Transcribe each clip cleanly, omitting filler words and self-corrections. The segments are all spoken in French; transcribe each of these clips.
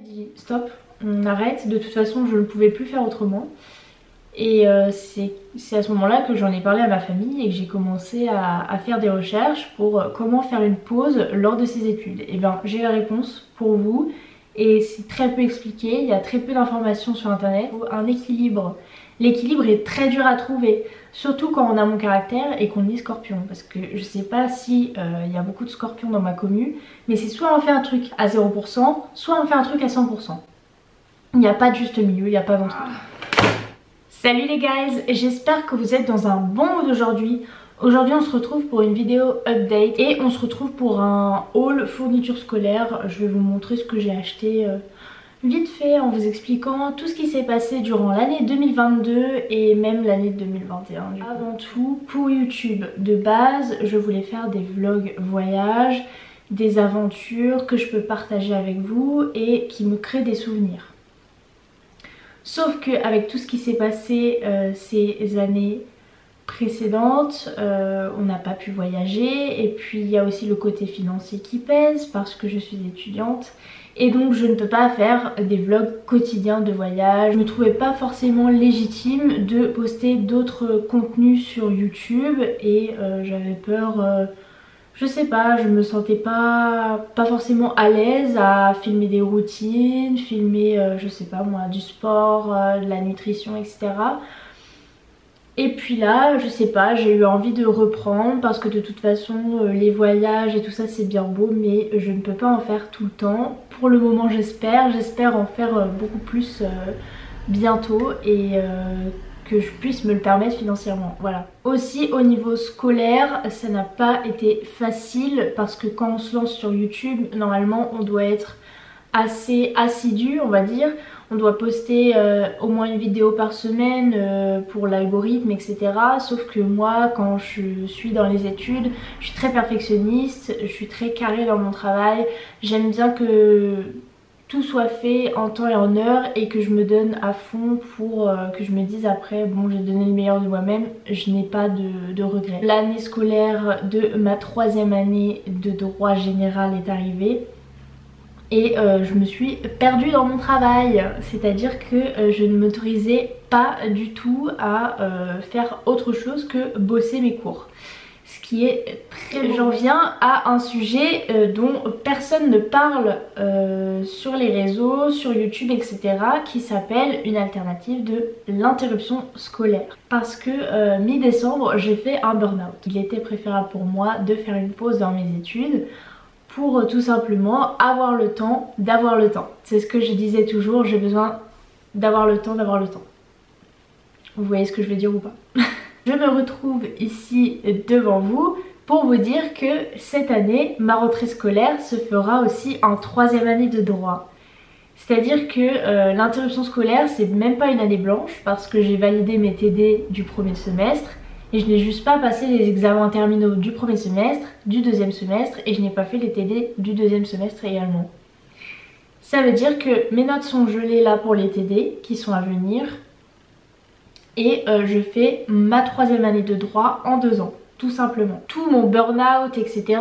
dit stop, on arrête, de toute façon je ne pouvais plus faire autrement. Et c'est à ce moment là que j'en ai parlé à ma famille et que j'ai commencé à faire des recherches pour comment faire une pause lors de ces études. Et bien j'ai la réponse pour vous et c'est très peu expliqué, il y a très peu d'informations sur internet. Un équilibre, l'équilibre est très dur à trouver, surtout quand on a mon caractère et qu'on est scorpion. Parce que je sais pas si il y a beaucoup de scorpions dans ma commu, mais c'est soit on fait un truc à 0%, soit on fait un truc à 100%. Il n'y a pas de juste milieu, il n'y a pas d'entre deux. Salut les guys, j'espère que vous êtes dans un bon mood aujourd'hui. Aujourd'hui on se retrouve pour une vidéo update et on se retrouve pour un haul fourniture scolaire. Je vais vous montrer ce que j'ai acheté vite fait en vous expliquant tout ce qui s'est passé durant l'année 2022 et même l'année 2021. Avant tout, pour YouTube, de base, je voulais faire des vlogs voyages, des aventures que je peux partager avec vous et qui me créent des souvenirs. Sauf qu'avec tout ce qui s'est passé ces années précédentes, on n'a pas pu voyager et puis il y a aussi le côté financier qui pèse parce que je suis étudiante et donc je ne peux pas faire des vlogs quotidiens de voyage. Je ne me trouvais pas forcément légitime de poster d'autres contenus sur YouTube et j'avais peur... je sais pas, je me sentais pas forcément à l'aise à filmer des routines, filmer je sais pas moi, du sport, de la nutrition, etc. Et puis là, je sais pas, j'ai eu envie de reprendre parce que de toute façon les voyages et tout ça c'est bien beau mais je ne peux pas en faire tout le temps. Pour le moment j'espère en faire beaucoup plus bientôt et que je puisse me le permettre financièrement, voilà. Aussi au niveau scolaire, ça n'a pas été facile parce que quand on se lance sur YouTube, normalement on doit être assez assidu, on va dire. On doit poster au moins une vidéo par semaine pour l'algorithme, etc. Sauf que moi, quand je suis dans les études, je suis très perfectionniste, je suis très carrée dans mon travail. J'aime bien que tout soit fait en temps et en heure et que je me donne à fond pour que je me dise après bon j'ai donné le meilleur de moi-même, je n'ai pas de regrets. L'année scolaire de ma 3e année de droit général est arrivée et je me suis perdue dans mon travail, c'est-à-dire que je ne m'autorisais pas du tout à faire autre chose que bosser mes cours. Ce qui est très... J'en viens à un sujet dont personne ne parle sur les réseaux, sur YouTube, etc. qui s'appelle une alternative de l'interruption scolaire. Parce que mi-décembre, j'ai fait un burn-out. Il était préférable pour moi de faire une pause dans mes études pour tout simplement avoir le temps d'avoir le temps. C'est ce que je disais toujours, j'ai besoin d'avoir le temps d'avoir le temps. Vous voyez ce que je veux dire ou pas? Je me retrouve ici devant vous pour vous dire que cette année, ma rentrée scolaire se fera aussi en 3e année de droit. C'est-à-dire que l'interruption scolaire, c'est même pas une année blanche parce que j'ai validé mes TD du 1er semestre et je n'ai juste pas passé les examens terminaux du 1er semestre, du 2e semestre et je n'ai pas fait les TD du 2e semestre également. Ça veut dire que mes notes sont gelées là pour les TD qui sont à venir. Et je fais ma 3e année de droit en 2 ans, tout simplement. Tout mon burn-out, etc.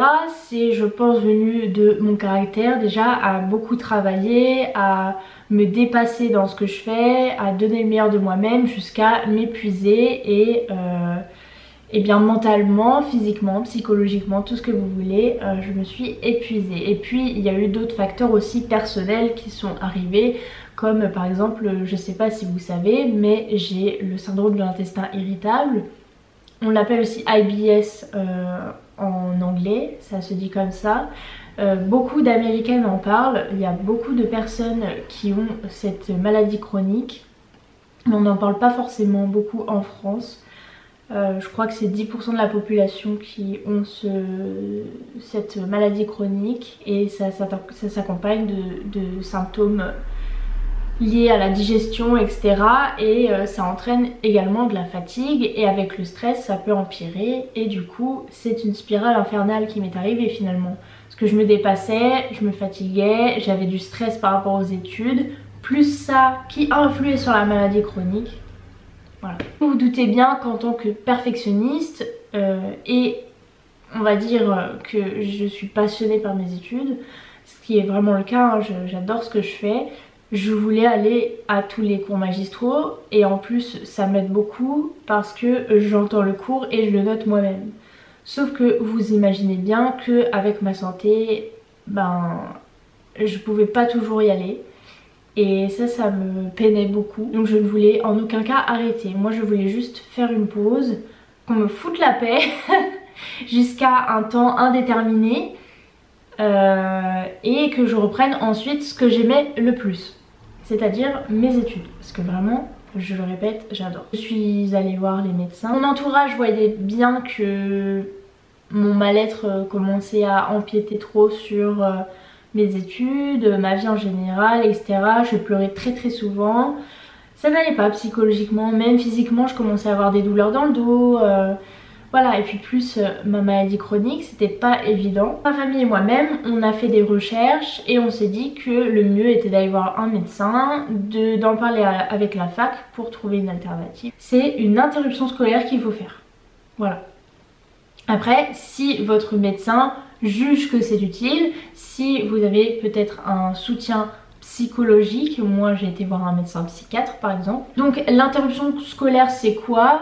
c'est je pense venu de mon caractère déjà à beaucoup travailler, à me dépasser dans ce que je fais, à donner le meilleur de moi-même jusqu'à m'épuiser et bien mentalement, physiquement, psychologiquement, tout ce que vous voulez, je me suis épuisée. Et puis il y a eu d'autres facteurs aussi personnels qui sont arrivés. Comme par exemple, je sais pas si vous savez, mais j'ai le syndrome de l'intestin irritable. On l'appelle aussi IBS en anglais, ça se dit comme ça. Beaucoup d'Américaines en parlent, il y a beaucoup de personnes qui ont cette maladie chronique. Mais on n'en parle pas forcément beaucoup en France. Je crois que c'est 10% de la population qui ont cette maladie chronique et ça s'accompagne de symptômes liées à la digestion, etc. et ça entraîne également de la fatigue et avec le stress ça peut empirer et du coup c'est une spirale infernale qui m'est arrivée finalement parce que je me dépassais, je me fatiguais, j'avais du stress par rapport aux études plus ça qui influait sur la maladie chronique. Voilà. Vous vous doutez bien qu'en tant que perfectionniste et on va dire que je suis passionnée par mes études, ce qui est vraiment le cas, hein, j'adore ce que je fais. Je voulais aller à tous les cours magistraux et en plus ça m'aide beaucoup parce que j'entends le cours et je le note moi-même. Sauf que vous imaginez bien qu'avec ma santé, ben je pouvais pas toujours y aller. Et ça me peinait beaucoup. Donc je ne voulais en aucun cas arrêter. Moi je voulais juste faire une pause, qu'on me foute la paix jusqu'à un temps indéterminé. Et que je reprenne ensuite ce que j'aimais le plus, c'est-à-dire mes études, parce que vraiment, je le répète, j'adore. Je suis allée voir les médecins. Mon entourage voyait bien que mon mal-être commençait à empiéter trop sur mes études, ma vie en général, etc. Je pleurais très souvent. Ça n'allait pas psychologiquement, même physiquement, je commençais à avoir des douleurs dans le dos. Voilà, et puis plus ma maladie chronique, c'était pas évident. Ma famille et moi-même, on a fait des recherches et on s'est dit que le mieux était d'aller voir un médecin, d'en parler avec la fac pour trouver une alternative. C'est une interruption scolaire qu'il faut faire. Voilà. Après, si votre médecin juge que c'est utile, si vous avez peut-être un soutien psychologique, moi j'ai été voir un médecin psychiatre par exemple. Donc l'interruption scolaire c'est quoi?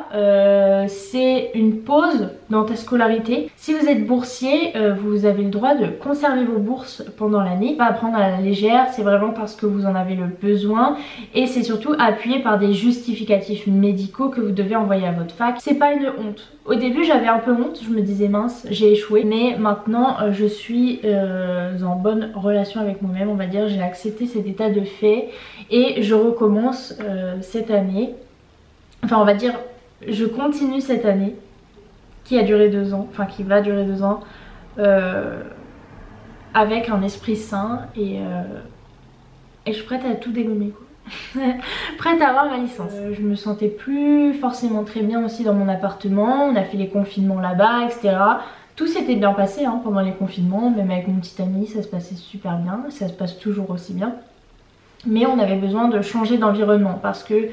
C'est une pause dans ta scolarité. Si vous êtes boursier, vous avez le droit de conserver vos bourses pendant l'année, pas à prendre à la légère, c'est vraiment parce que vous en avez le besoin et c'est surtout appuyé par des justificatifs médicaux que vous devez envoyer à votre fac. C'est pas une honte. Au début j'avais un peu honte, je me disais mince j'ai échoué, mais maintenant je suis en bonne relation avec moi-même, on va dire, j'ai accepté cet état de fait et je recommence cette année, enfin on va dire je continue cette année qui a duré 2 ans, enfin qui va durer 2 ans avec un esprit sain et je suis prête à tout dégommer quoi. Prête à avoir ma licence. Je me sentais plus forcément très bien aussi dans mon appartement, on a fait les confinements là-bas, etc. Tout s'était bien passé hein, pendant les confinements, même avec mon petit ami ça se passait super bien, ça se passe toujours aussi bien. Mais on avait besoin de changer d'environnement parce que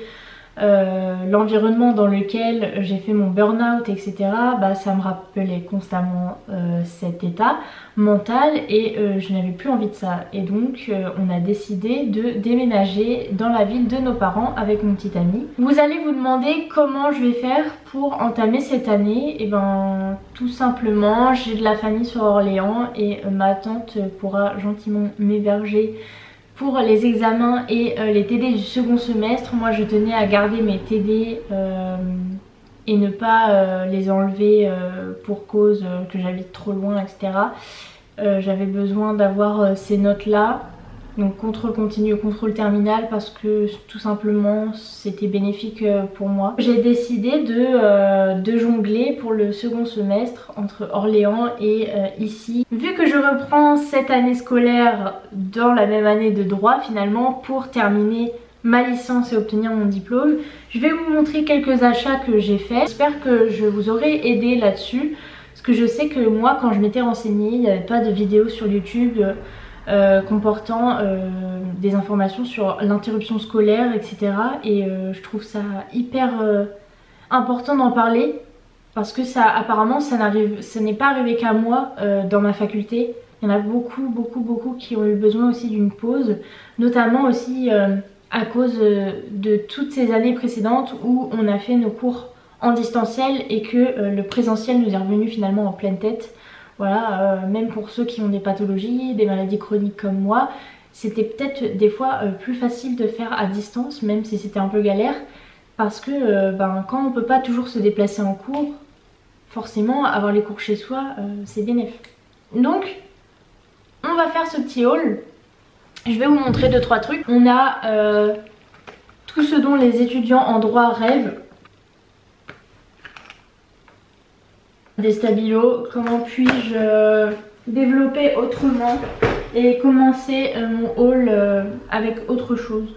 l'environnement dans lequel j'ai fait mon burn-out etc, bah, ça me rappelait constamment cet état mental et je n'avais plus envie de ça. Et donc on a décidé de déménager dans la ville de nos parents avec mon petit ami. Vous allez vous demander comment je vais faire pour entamer cette année. Et ben tout simplement j'ai de la famille sur Orléans et ma tante pourra gentiment m'héberger pour les examens et les TD du second semestre. Moi je tenais à garder mes TD et ne pas les enlever pour cause que j'habite trop loin etc. J'avais besoin d'avoir ces notes là, donc contrôle continu et contrôle terminal, parce que tout simplement c'était bénéfique pour moi. J'ai décidé de jongler pour le second semestre entre Orléans et ici. Vu que je reprends cette année scolaire dans la même année de droit finalement pour terminer ma licence et obtenir mon diplôme, je vais vous montrer quelques achats que j'ai faits. J'espère que je vous aurai aidé là-dessus, parce que je sais que moi quand je m'étais renseignée, il n'y avait pas de vidéo sur YouTube comportant des informations sur l'interruption scolaire etc. Et je trouve ça hyper important d'en parler parce que ça apparemment ça n'est pas arrivé qu'à moi dans ma faculté. Il y en a beaucoup qui ont eu besoin aussi d'une pause, notamment aussi à cause de toutes ces années précédentes où on a fait nos cours en distanciel et que le présentiel nous est revenu finalement en pleine tête. Voilà, même pour ceux qui ont des pathologies, des maladies chroniques comme moi, c'était peut-être des fois plus facile de faire à distance, même si c'était un peu galère, parce que quand on peut pas toujours se déplacer en cours, forcément avoir les cours chez soi, c'est bénéf. Donc, on va faire ce petit haul. Je vais vous montrer 2-3 trucs. On a tout ce dont les étudiants en droit rêvent. Des stabilos, comment puis-je développer autrement et commencer mon haul avec autre chose.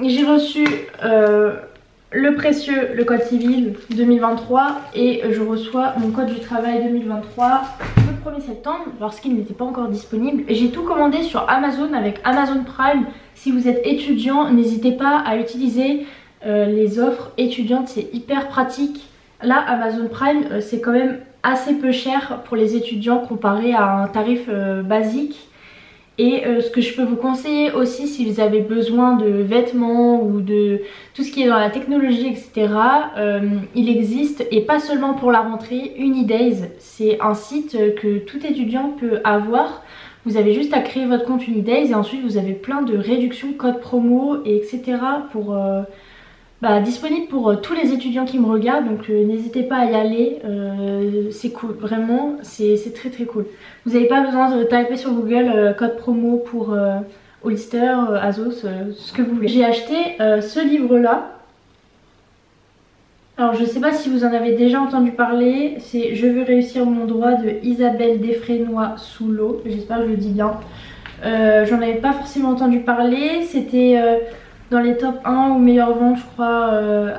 J'ai reçu le précieux, le code civil 2023 et je reçois mon code du travail 2023 le 1er septembre lorsqu'il n'était pas encore disponible. J'ai tout commandé sur Amazon avec Amazon Prime. Si vous êtes étudiant, n'hésitez pas à utiliser les offres étudiantes, c'est hyper pratique. Là Amazon Prime c'est quand même assez peu cher pour les étudiants comparé à un tarif basique Et ce que je peux vous conseiller aussi si vous avez besoin de vêtements ou de tout ce qui est dans la technologie, etc. Il existe, et pas seulement pour la rentrée, Unidays. C'est un site que tout étudiant peut avoir. Vous avez juste à créer votre compte Unidays et ensuite vous avez plein de réductions, codes promo, et etc. pour... disponible pour tous les étudiants qui me regardent, donc n'hésitez pas à y aller, c'est cool, vraiment c'est très très cool. Vous n'avez pas besoin de taper sur Google code promo pour Hollister, Azos, ce que vous voulez. J'ai acheté ce livre là. Alors je sais pas si vous en avez déjà entendu parler, c'est Je veux réussir mon droit de Isabelle Desfrénois-Souleau, j'espère que je le dis bien. J'en avais pas forcément entendu parler, c'était dans les top 1 ou meilleures ventes je crois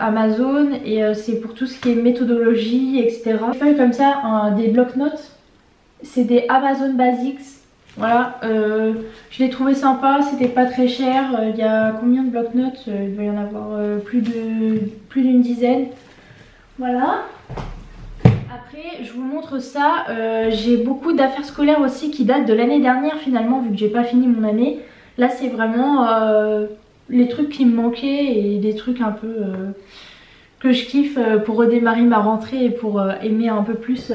Amazon, et c'est pour tout ce qui est méthodologie, etc. J'ai fait comme ça des bloc-notes, c'est des Amazon Basics, voilà, je l'ai trouvé sympa, c'était pas très cher. Il y a combien de bloc-notes? Il doit y en avoir plus d'une dizaine, voilà. Après je vous montre ça, j'ai beaucoup d'affaires scolaires aussi qui datent de l'année dernière finalement, vu que j'ai pas fini mon année. Là c'est vraiment les trucs qui me manquaient et des trucs un peu que je kiffe pour redémarrer ma rentrée et pour aimer un peu plus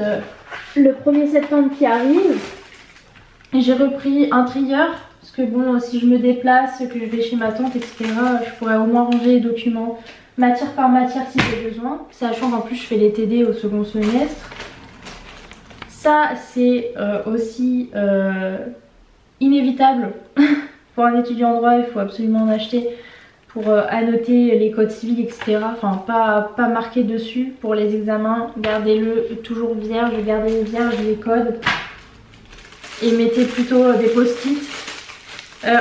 le 1er septembre qui arrive. J'ai repris un trieur parce que bon, si je me déplace, que je vais chez ma tante, etc., je pourrais au moins ranger les documents matière par matière si j'ai besoin, sachant qu'en plus je fais les TD au second semestre. Ça c'est aussi inévitable. Pour un étudiant en droit, il faut absolument en acheter pour annoter les codes civils, etc. Enfin, pas marquer dessus pour les examens. Gardez-le toujours vierge, gardez vierge les codes. Et mettez plutôt des post-it.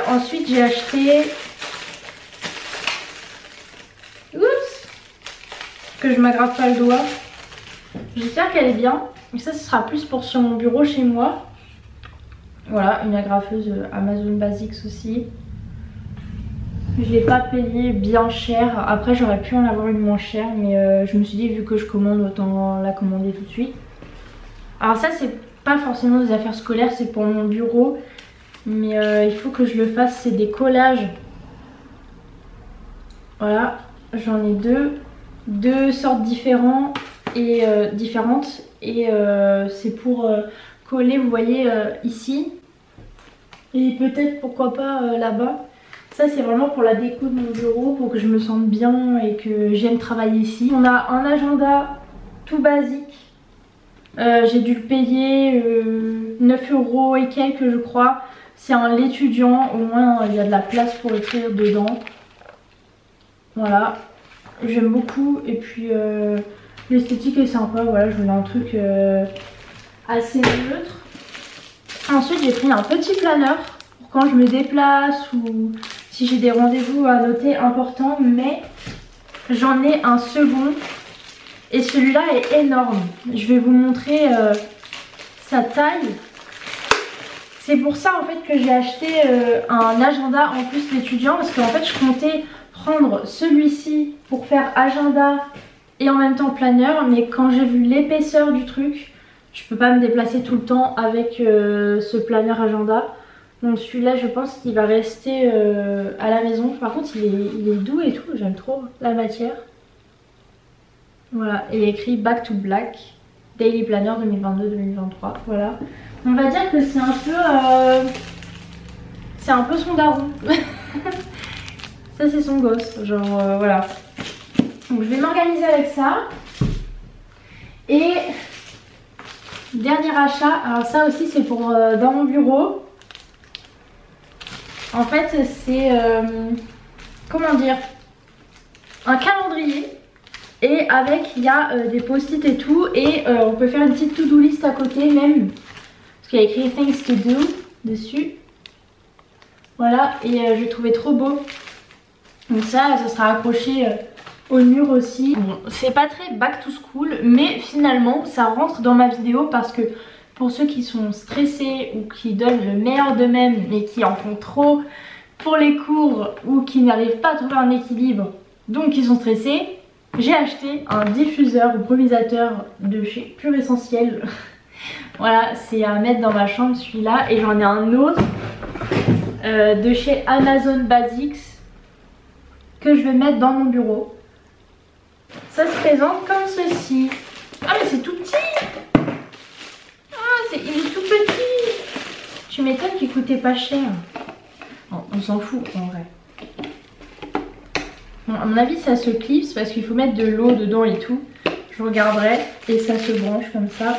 Ensuite, j'ai acheté... Oups! Que je m'aggrave pas le doigt. J'espère qu'elle est bien. Et ça, ce sera plus pour sur mon bureau chez moi. Voilà, une agrafeuse Amazon Basics aussi. Je l'ai pas payé bien cher. Après j'aurais pu en avoir une moins chère, mais je me suis dit vu que je commande, autant la commander tout de suite. Alors ça c'est pas forcément des affaires scolaires, c'est pour mon bureau. Mais il faut que je le fasse, c'est des collages. Voilà, j'en ai deux sortes différentes. Et c'est pour coller, vous voyez ici. Et peut-être pourquoi pas là-bas. Ça c'est vraiment pour la déco de mon bureau, pour que je me sente bien et que j'aime travailler ici. On a un agenda tout basique. J'ai dû le payer 9 € et quelques je crois. C'est un l'étudiant, au moins il y a de la place pour écrire dedans. Voilà, j'aime beaucoup. Et puis l'esthétique est sympa, voilà, je voulais un truc assez neutre. Ensuite j'ai pris un petit planeur pour quand je me déplace ou si j'ai des rendez-vous à noter importants, mais j'en ai un second et celui-là est énorme. Je vais vous montrer sa taille. C'est pour ça en fait que j'ai acheté un agenda en plus d'étudiant, parce qu'en fait je comptais prendre celui-ci pour faire agenda et en même temps planeur, mais quand j'ai vu l'épaisseur du truc, je peux pas me déplacer tout le temps avec ce planeur agenda. Donc celui-là je pense qu'il va rester à la maison. Par contre il est doux et tout, j'aime trop la matière. Voilà, et il est écrit Back to Black, Daily Planner 2022-2023, voilà. On va dire que c'est un peu son daron. Ça c'est son gosse, genre voilà. Donc je vais m'organiser avec ça. Et dernier achat, alors ça aussi c'est pour dans mon bureau. En fait c'est comment dire, un calendrier. Et avec il y a des post-it et tout. Et on peut faire une petite to-do list à côté même. Parce qu'il y a écrit Things to do dessus. Voilà, et je l'ai trouvé trop beau. Donc ça sera accroché au mur aussi. Bon, c'est pas très back to school, mais finalement ça rentre dans ma vidéo parce que pour ceux qui sont stressés ou qui donnent le meilleur d'eux-mêmes mais qui en font trop pour les cours ou qui n'arrivent pas à trouver un équilibre, donc qui sont stressés, j'ai acheté un diffuseur ou brumisateur de chez Pure Essentiel. Voilà, c'est à mettre dans ma chambre celui-là, et j'en ai un autre de chez Amazon Basics que je vais mettre dans mon bureau. Ça se présente comme ceci. Ah mais c'est tout petit. Ah il est tout petit. Tu m'étonnes qu'il coûtait pas cher. Bon, on s'en fout en vrai. Bon, à mon avis ça se clipse parce qu'il faut mettre de l'eau dedans et tout. Je regarderai et ça se branche comme ça.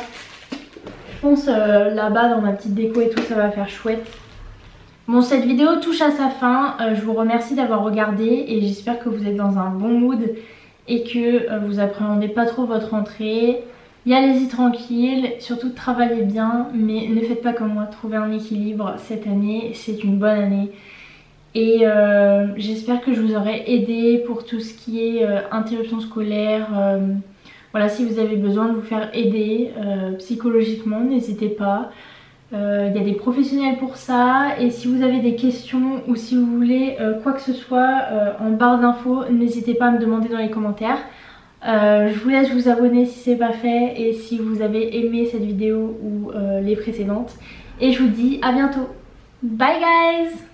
Je pense là-bas dans ma petite déco et tout ça va faire chouette. Bon, cette vidéo touche à sa fin. Je vous remercie d'avoir regardé et j'espère que vous êtes dans un bon mood et que vous appréhendez pas trop votre rentrée. Y allez-y tranquille, surtout travaillez bien, mais ne faites pas comme moi, trouvez un équilibre cette année, c'est une bonne année. Et j'espère que je vous aurai aidé pour tout ce qui est interruption scolaire. Voilà, si vous avez besoin de vous faire aider psychologiquement, n'hésitez pas. Il y a des professionnels pour ça. Et si vous avez des questions ou si vous voulez quoi que ce soit en barre d'infos, n'hésitez pas à me demander dans les commentaires. Je vous laisse vous abonner si c'est pas fait et si vous avez aimé cette vidéo ou les précédentes. Et je vous dis à bientôt. Bye guys!